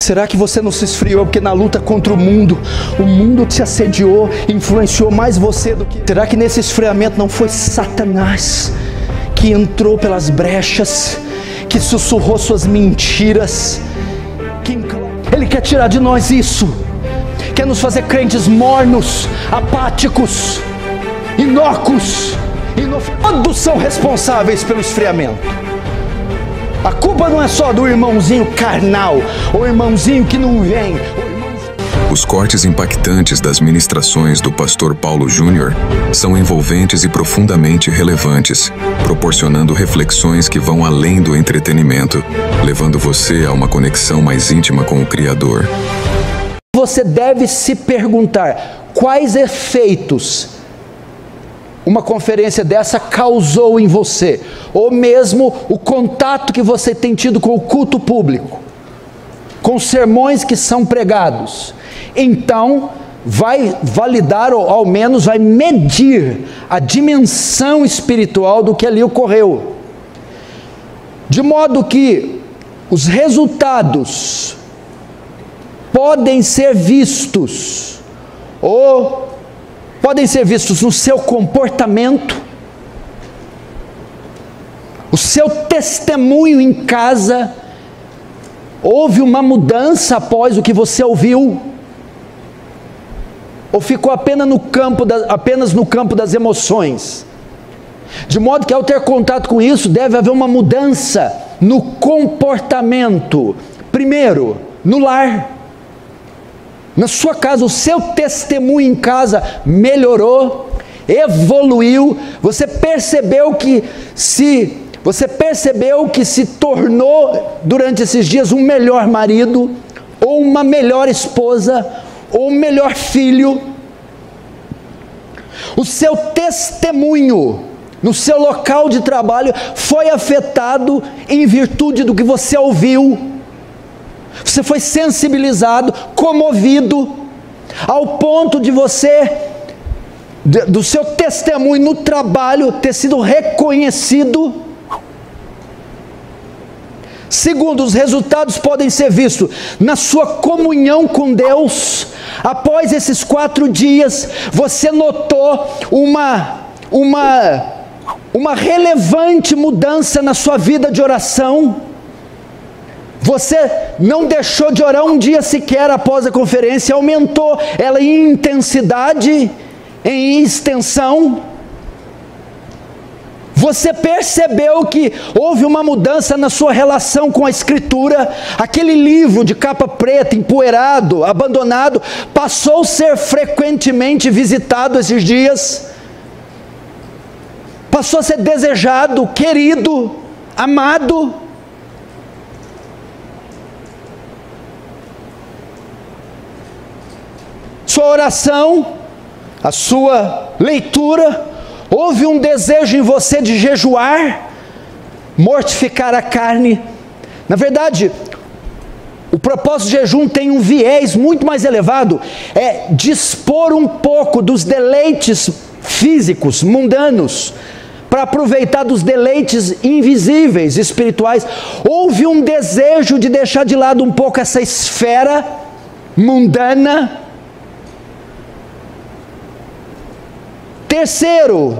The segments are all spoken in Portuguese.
Será que você não se esfriou porque na luta contra o mundo te assediou, influenciou mais você do que... Será que nesse esfriamento não foi Satanás que entrou pelas brechas, que sussurrou suas mentiras? Ele quer tirar de nós isso, quer nos fazer crentes mornos, apáticos, inócuos. Todos são responsáveis pelo esfriamento. A culpa não é só do irmãozinho carnal, ou irmãozinho que não vem. Os cortes impactantes das ministrações do pastor Paulo Júnior são envolventes e profundamente relevantes, proporcionando reflexões que vão além do entretenimento, levando você a uma conexão mais íntima com o Criador. Você deve se perguntar quais efeitos uma conferência dessa causou em você, ou mesmo o contato que você tem tido com o culto público, com sermões que são pregados. Então, vai validar, ou ao menos vai medir a dimensão espiritual do que ali ocorreu. De modo que os resultados podem ser vistos, ou podem ser vistos no seu comportamento, o seu testemunho em casa. Houve uma mudança após o que você ouviu? Ou ficou apenas no campo das emoções? De modo que ao ter contato com isso, deve haver uma mudança no comportamento. Primeiro, no lar. Na sua casa, o seu testemunho em casa melhorou, evoluiu. Você percebeu que se tornou durante esses dias um melhor marido, ou uma melhor esposa, ou um melhor filho. O seu testemunho no seu local de trabalho foi afetado em virtude do que você ouviu. Você foi sensibilizado, comovido, ao ponto de do seu testemunho no trabalho ter sido reconhecido. Segundo, os resultados podem ser vistos na sua comunhão com Deus. Após esses 4 dias, você notou uma relevante mudança na sua vida de oração. Você não deixou de orar um dia sequer após a conferência, aumentou ela em intensidade, em extensão. Você percebeu que houve uma mudança na sua relação com a Escritura. Aquele livro de capa preta, empoeirado, abandonado, passou a ser frequentemente visitado esses dias. Passou a ser desejado, querido, amado. Sua oração, a sua leitura, houve um desejo em você de jejuar, mortificar a carne. Na verdade, o propósito do jejum tem um viés muito mais elevado, é dispor um pouco dos deleites físicos, mundanos, para aproveitar dos deleites invisíveis, espirituais. Houve um desejo de deixar de lado um pouco essa esfera mundana. Terceiro,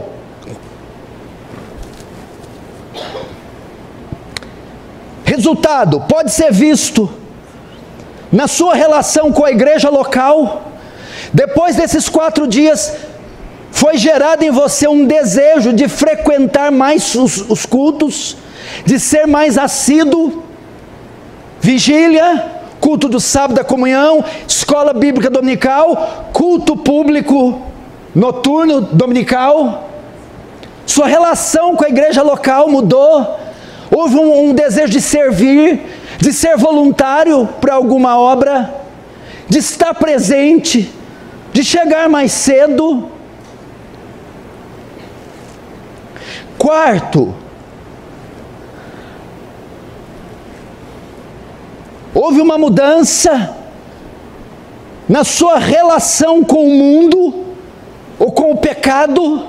resultado pode ser visto na sua relação com a igreja local. Depois desses 4 dias, foi gerado em você um desejo de frequentar mais os cultos, de ser mais assíduo. Vigília, culto do sábado da comunhão, escola bíblica dominical, culto público noturno dominical. Sua relação com a igreja local mudou. Houve um desejo de servir, de ser voluntário para alguma obra, de estar presente, de chegar mais cedo. Quarto, houve uma mudança na sua relação com o mundo, ou com o pecado.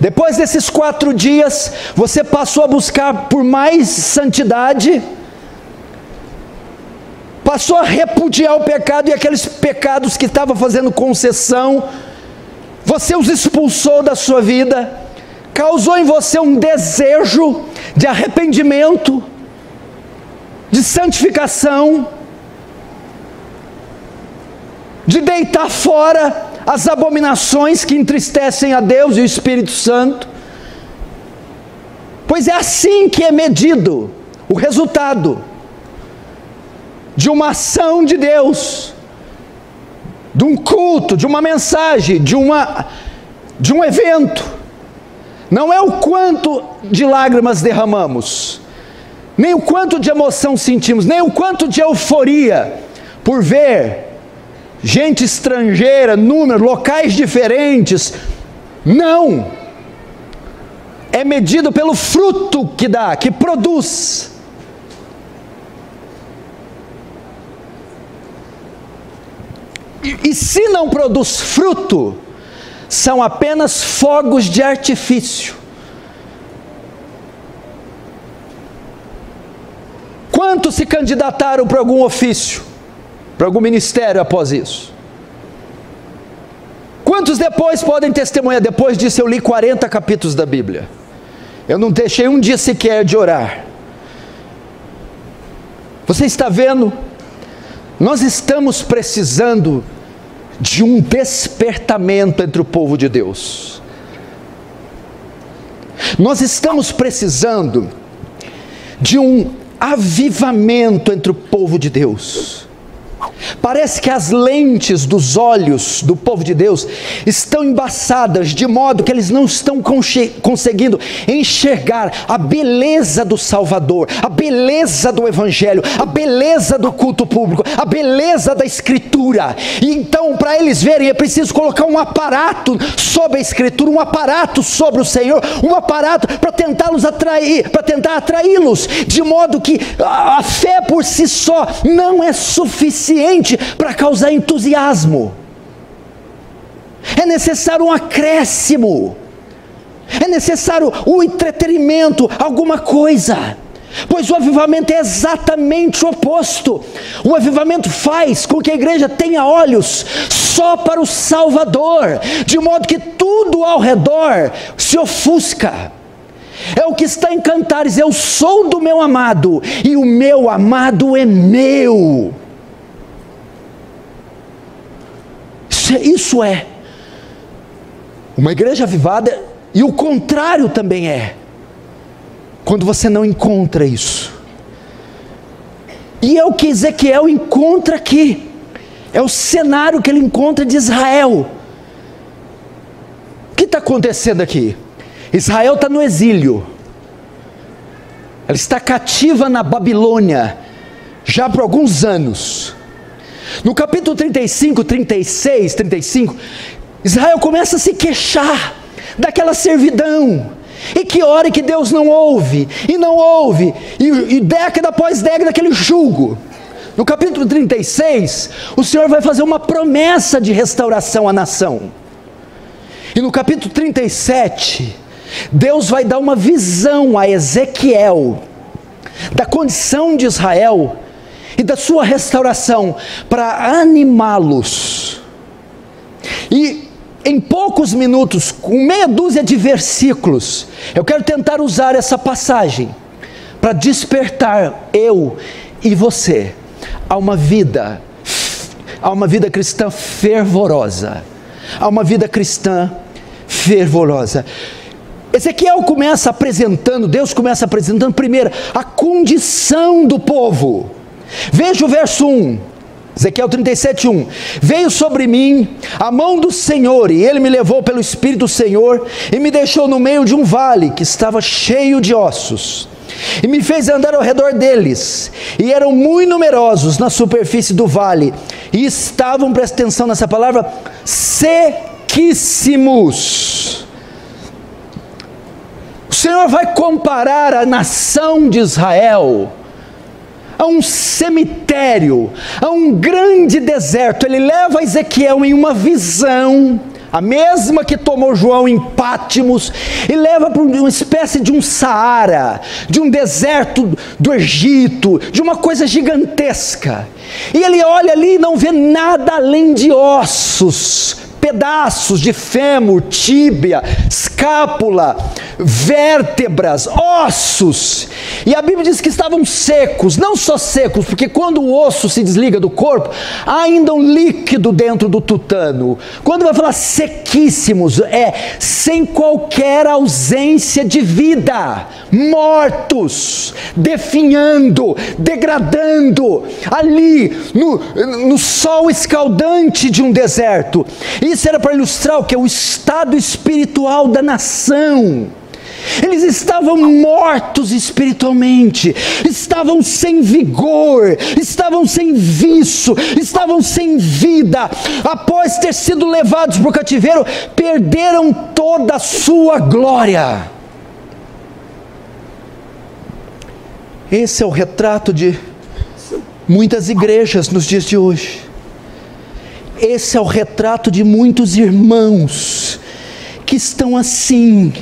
Depois desses 4 dias, você passou a buscar por mais santidade, passou a repudiar o pecado, e aqueles pecados que estava fazendo concessão, você os expulsou da sua vida, causou em você um desejo de arrependimento, de santificação, de deitar fora as abominações que entristecem a Deus e o Espírito Santo. Pois é assim que é medido o resultado de uma ação de Deus, de um culto, de uma mensagem, de um evento. Não é o quanto de lágrimas derramamos, nem o quanto de emoção sentimos, nem o quanto de euforia por ver gente estrangeira, números, locais diferentes. Não, é medido pelo fruto que dá, que produz. E se não produz fruto, são apenas fogos de artifício. Quantos se candidataram para algum ofício, para algum ministério após isso? Quantos depois podem testemunhar? Depois disso eu li 40 capítulos da Bíblia, eu não deixei um dia sequer de orar. Você está vendo? Nós estamos precisando de um despertamento entre o povo de Deus. Nós estamos precisando de um avivamento entre o povo de Deus. Parece que as lentes dos olhos do povo de Deus estão embaçadas, de modo que eles não estão conseguindo enxergar a beleza do Salvador, a beleza do Evangelho, a beleza do culto público, a beleza da Escritura. E então, para eles verem, é preciso colocar um aparato sobre a Escritura, um aparato sobre o Senhor, um aparato para tentá-los atrair, para tentar atraí-los, de modo que a fé por si só não é suficiente para causar entusiasmo. É necessário um acréscimo, é necessário um entretenimento, alguma coisa, pois o avivamento é exatamente o oposto. O avivamento faz com que a igreja tenha olhos só para o Salvador, de modo que tudo ao redor se ofusca. É o que está em Cantares: eu sou do meu amado, e o meu amado é meu. Isso é uma igreja avivada, e o contrário também é, quando você não encontra isso. E é o que Ezequiel encontra aqui, é o cenário que ele encontra de Israel. O que está acontecendo aqui? Israel está no exílio, ela está cativa na Babilônia, já por alguns anos. No capítulo 35, 36, 35, Israel começa a se queixar daquela servidão, e que hora que Deus não ouve, e não ouve, e década após década aquele jugo. No capítulo 36, o Senhor vai fazer uma promessa de restauração à nação, e no capítulo 37, Deus vai dar uma visão a Ezequiel, da condição de Israel, e da sua restauração, para animá-los. E em poucos minutos, com meia dúzia de versículos, eu quero tentar usar essa passagem para despertar eu e você a uma vida cristã fervorosa, a uma vida cristã fervorosa. Ezequiel começa apresentando, Deus começa apresentando primeiro a condição do povo. Veja o verso 1, Ezequiel 37, 1. Veio sobre mim a mão do Senhor, e ele me levou pelo Espírito do Senhor, e me deixou no meio de um vale que estava cheio de ossos, e me fez andar ao redor deles, e eram muito numerosos na superfície do vale, e estavam, presta atenção nessa palavra, sequíssimos. O Senhor vai comparar a nação de Israel a um cemitério, a um grande deserto. Ele leva Ezequiel em uma visão a mesma que tomou João em Pátimos e leva para uma espécie de um Saara, de um deserto do Egito, de uma coisa gigantesca. E ele olha ali e não vê nada além de ossos, pedaços de fêmur, tíbia, escápula, vértebras, ossos. E a Bíblia diz que estavam secos, não só secos, porque quando o osso se desliga do corpo, há ainda um líquido dentro do tutano. Quando vai falar sequíssimos, sem qualquer ausência de vida, mortos, definhando, degradando, ali no sol escaldante de um deserto. Isso era para ilustrar o que? O estado espiritual da nação. Eles estavam mortos espiritualmente, estavam sem vigor, estavam sem viço, estavam sem vida. Após ter sido levados para o cativeiro, perderam toda a sua glória. Esse é o retrato de muitas igrejas nos dias de hoje. Esse é o retrato de muitos irmãos que estão assim,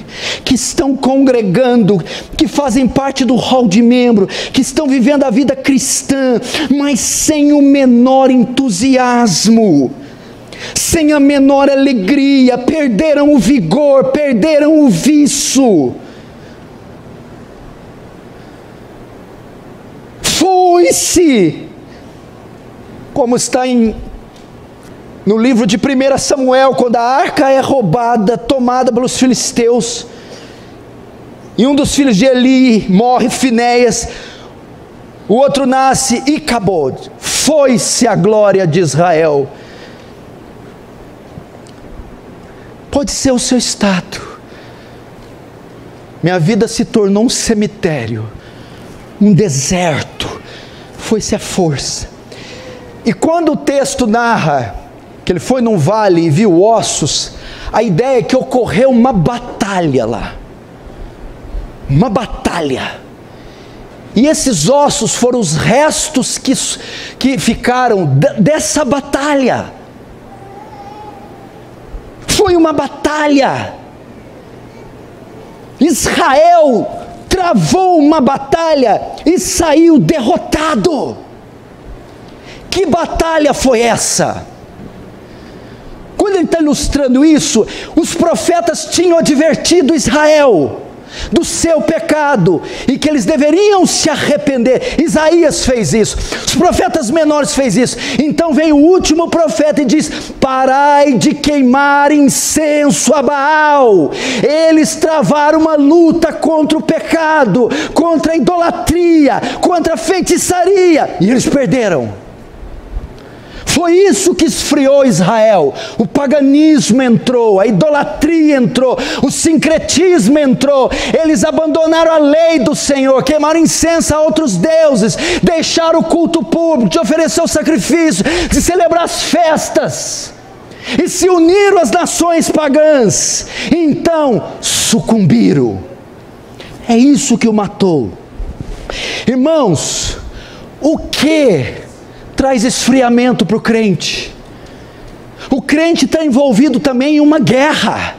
que estão congregando, que fazem parte do hall de membro, que estão vivendo a vida cristã, mas sem o menor entusiasmo, sem a menor alegria, perderam o vigor, perderam o viço. Foi-se, como está no livro de 1 Samuel, quando a arca é roubada, tomada pelos filisteus, e um dos filhos de Eli morre, Finéias, o outro nasce, Icabod. Foi-se a glória de Israel. Pode ser o seu estado. Minha vida se tornou um cemitério, um deserto, foi-se a força. E quando o texto narra que ele foi num vale e viu ossos, a ideia é que ocorreu uma batalha lá, uma batalha, e esses ossos foram os restos que ficaram dessa batalha. Foi uma batalha. Israel travou uma batalha e saiu derrotado. Que batalha foi essa? Quando ele está ilustrando isso, os profetas tinham advertido Israel do seu pecado e que eles deveriam se arrepender. Isaías fez isso, os profetas menores fez isso. Então vem o último profeta e diz: parai de queimar incenso a Baal. Eles travaram uma luta contra o pecado, contra a idolatria, contra a feitiçaria, e eles perderam. Foi isso que esfriou Israel. O paganismo entrou, a idolatria entrou, o sincretismo entrou. Eles abandonaram a lei do Senhor, queimaram incenso a outros deuses, deixaram o culto público, de oferecer o sacrifício, de celebrar as festas, e se uniram às nações pagãs. Então sucumbiram. É isso que o matou. Irmãos, o que traz esfriamento para o crente? O crente está envolvido também em uma guerra,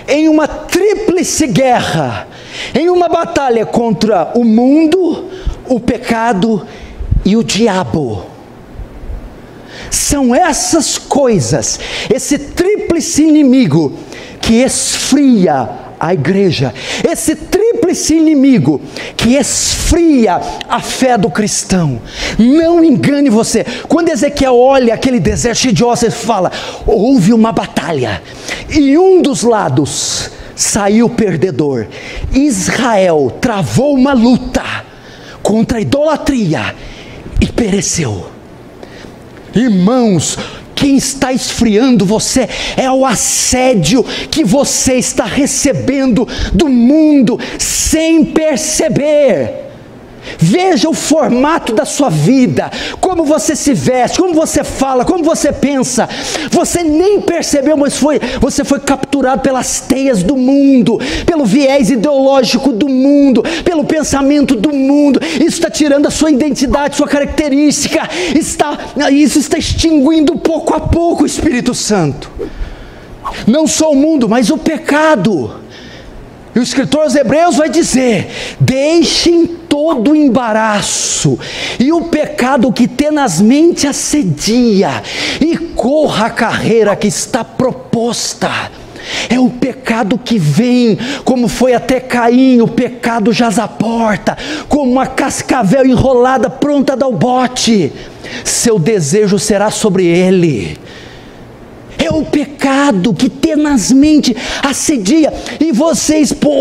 em uma tríplice guerra, em uma batalha contra o mundo, o pecado e o diabo. São essas coisas, esse tríplice inimigo que esfria a igreja, esse tríplice inimigo que esfria a fé do cristão. Não engane você. Quando Ezequiel olha aquele deserto cheio de ossos, ele fala: houve uma batalha e um dos lados saiu perdedor. Israel travou uma luta contra a idolatria e pereceu. Irmãos, quem está esfriando você é o assédio que você está recebendo do mundo sem perceber. Veja o formato da sua vida, como você se veste, como você fala, como você pensa. Você nem percebeu, mas você foi capturado pelas teias do mundo, pelo viés ideológico do mundo, pelo pensamento do mundo. Isso está tirando a sua identidade, sua característica. Isso está extinguindo pouco a pouco o Espírito Santo. Não só o mundo, mas o pecado. E o escritor aos Hebreus vai dizer: deixem todo o embaraço e o pecado que tenazmente assedia, e corra a carreira que está proposta. É o pecado que vem, como foi até Caim, o pecado jaz à porta, como uma cascavel enrolada, pronta a dar o bote. Seu desejo será sobre ele. É o pecado que tenazmente assedia. E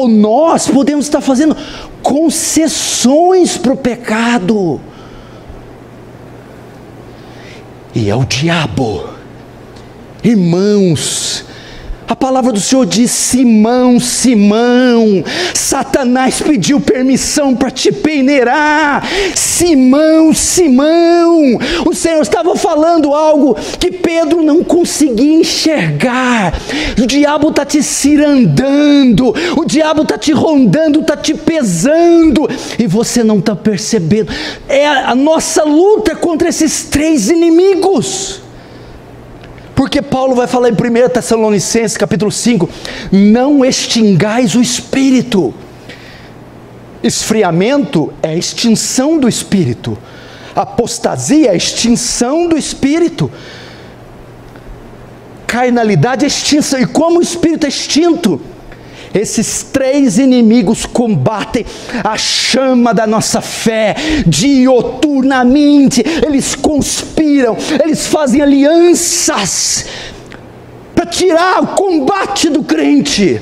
nós podemos estar fazendo concessões para o pecado. E é o diabo. Irmãos, a palavra do Senhor diz: Simão, Simão, Satanás pediu permissão para te peneirar. Simão, Simão, o Senhor estava falando algo que Pedro não conseguia enxergar. O diabo está te cirandando, o diabo está te rondando, está te pesando, e você não está percebendo. É a nossa luta contra esses três inimigos. Porque Paulo vai falar em 1 Tessalonicenses capítulo 5, não extingais o espírito. Esfriamento é extinção do espírito, apostasia é extinção do espírito, carnalidade é extinção. E como o espírito é extinto, esses três inimigos combatem a chama da nossa fé dioturnamente. Eles conspiram, eles fazem alianças para tirar o combate do crente,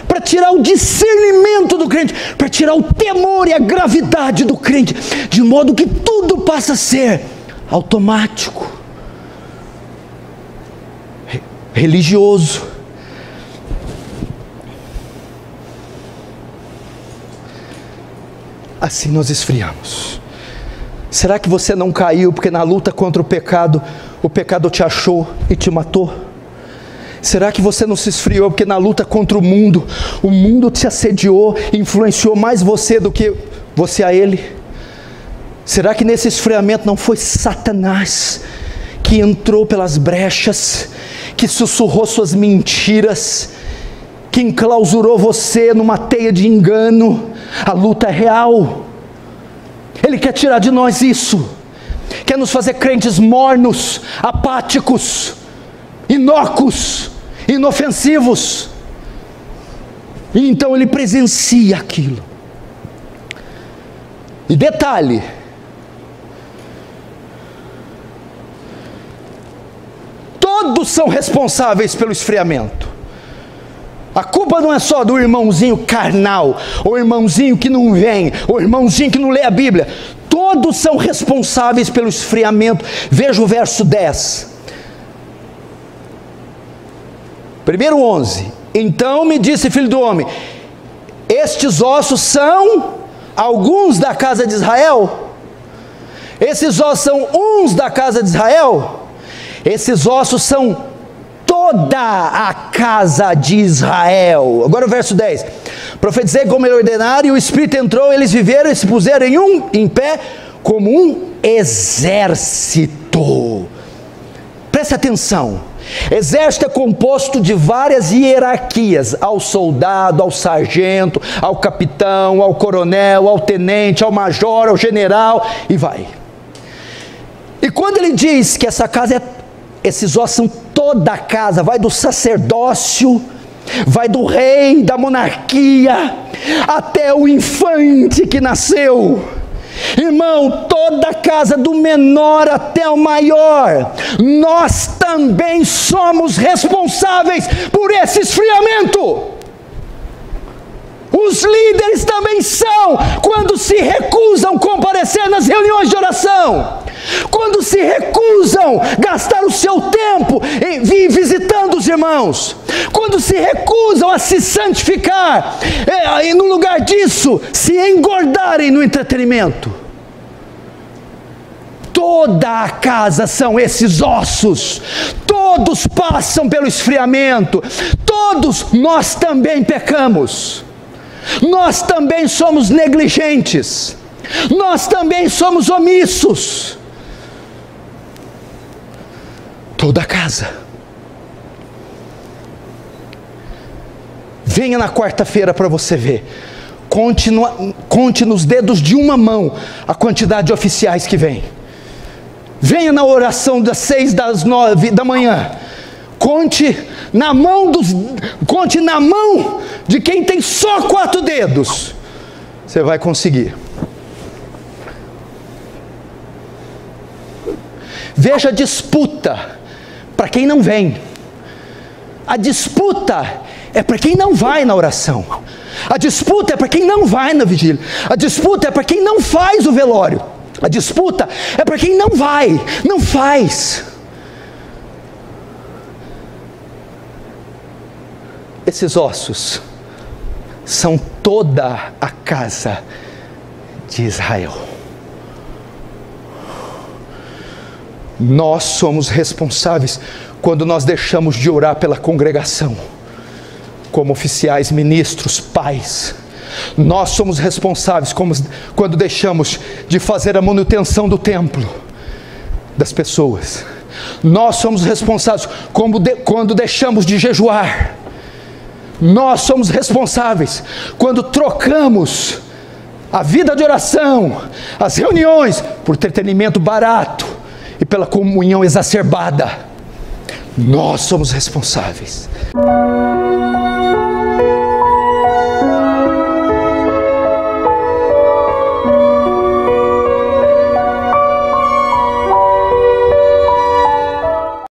para tirar o discernimento do crente, para tirar o temor e a gravidade do crente, de modo que tudo passa a ser automático, religioso. Assim nós esfriamos. Será que você não caiu porque na luta contra o pecado te achou e te matou? Será que você não se esfriou porque na luta contra o mundo te assediou, influenciou mais você do que você a ele? Será que nesse esfriamento não foi Satanás que entrou pelas brechas, que sussurrou suas mentiras, que enclausurou você numa teia de engano? A luta é real. Ele quer tirar de nós isso, quer nos fazer crentes mornos, apáticos, inócuos, inofensivos. E então ele presencia aquilo. E detalhe, todos são responsáveis pelo esfriamento. A culpa não é só do irmãozinho carnal, ou irmãozinho que não vem, ou irmãozinho que não lê a Bíblia. Todos são responsáveis pelo esfriamento. Veja o verso 10. Primeiro 11. Então me disse, filho do homem, estes ossos são alguns da casa de Israel? Esses ossos são uns da casa de Israel? Esses ossos são toda a casa de Israel. Agora o verso 10. Profetizei como ele ordenara, e o Espírito entrou, eles viveram e se puseram em pé como um exército. Preste atenção. Exército é composto de várias hierarquias: ao soldado, ao sargento, ao capitão, ao coronel, ao tenente, ao major, ao general, e vai. E quando ele diz que essa casa esses ossos são toda a casa, vai do sacerdócio, vai do rei, da monarquia, até o infante que nasceu. Irmão, toda a casa, do menor até o maior, nós também somos responsáveis por esse esfriamento. Os líderes também são, quando se recusam a comparecer nas reuniões de oração, quando se recusam a gastar o seu tempo em vir visitando os irmãos, quando se recusam a se santificar, e no lugar disso, se engordarem no entretenimento. Toda a casa são esses ossos, todos passam pelo esfriamento, todos nós também pecamos. Nós também somos negligentes, nós também somos omissos. Toda a casa. Venha na quarta-feira para você ver. Conte nos dedos de uma mão a quantidade de oficiais que vem. Venha na oração das 6, das 9 da manhã. Conte na mão de quem tem só 4 dedos. Você vai conseguir. Veja a disputa para quem não vem. A disputa é para quem não vai na oração. A disputa é para quem não vai na vigília. A disputa é para quem não faz o velório. A disputa é para quem não vai, não faz. Esses ossos são toda a casa de Israel. Nós somos responsáveis quando nós deixamos de orar pela congregação, como oficiais, ministros, pais. Nós somos responsáveis quando deixamos de fazer a manutenção do templo das pessoas. Nós somos responsáveis quando deixamos de jejuar. Nós somos responsáveis quando trocamos a vida de oração, as reuniões, por entretenimento barato e pela comunhão exacerbada. Nós somos responsáveis.